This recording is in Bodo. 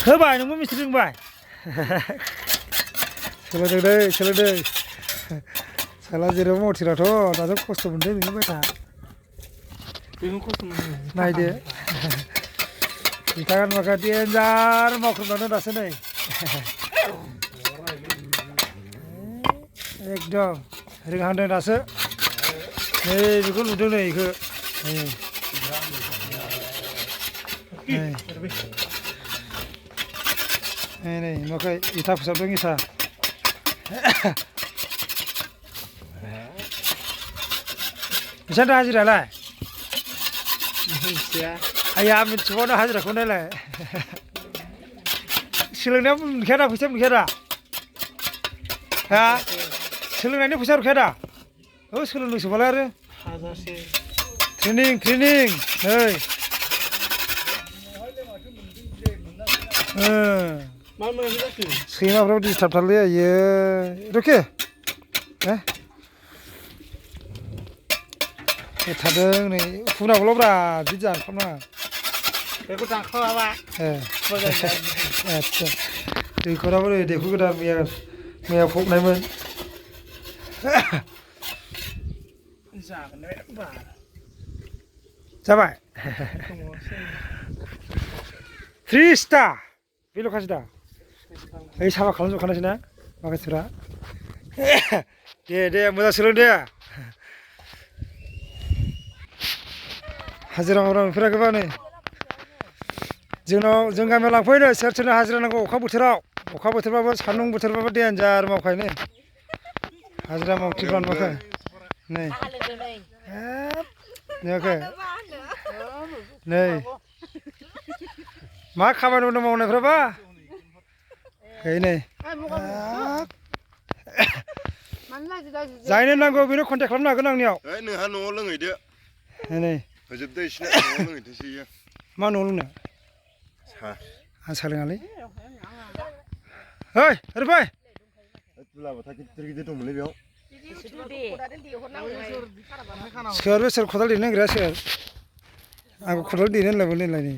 होबाय नोंबो मिस्ट्रि रोंबाय सोलोंदों साला जेराव मावथिराथ' दाथ' खस्थ' मोनदों नोंनि बायथा नायदो इथा गानबाखा देन्जार मावख्रुबनानै दासो नै एकदम रोंहांदों दासो नै बेखौ नुदों नै बेखौ नै नुवाखै इथा फोसाबदों इथा बेसेबां हाजिरालाय आइया मिथिबावनो हाजिराखौ नायलाय सोलोंनायाव मोनखाया दा फैसा मोनखाया दा हा सोलोंनायनि फैसा हरखाया दा औ सोलोंदोंसोबालाय आरो ट्रेनिं नै सैमाफ्राबो डिस्टार्बथारलै आइयो रखे थादों नै हुनांगौल'ब्रा बिदि दानखावनाङा बेखौ दानखावाबा आदसा दैखराबो नै दैखर गोदान मैया फबनायमोन जाबाय 30टा बेल'खासो दा ओइ साफा खालामजोबखानायसै ना माखासेफ्रा दे मोजां सोलों दे हाजिरा मावग्रा नुफेराखैबा नै जों गामियाव लांफैनो सोरनो हाजिरा नांगौ अखा बोथोरबाबो सान्दुं बोथोरबाबो देन्जार मावखायो नै हाजिरा मावथिफ्रा नुवाखै नै नुवाखै नै मा खामानि मावदों मावनायफ्राबा नै जायनो नांगौ बेनो कन्टेक्ट खालामनो हागोन आंनियाव नोंहा न'आव लोंहैदो नै होजोबदो इसिना न'आव लोंहैथोंसै इयो मा न'आव लोंनो सा आं सा लोङालै ओइ ओरै फै दुलाबाथा गिदिर दंमोनलै बेयाव सोर खदाल देनो नागिरा सोर आंखौ खदाल देनो होनलायबाय नै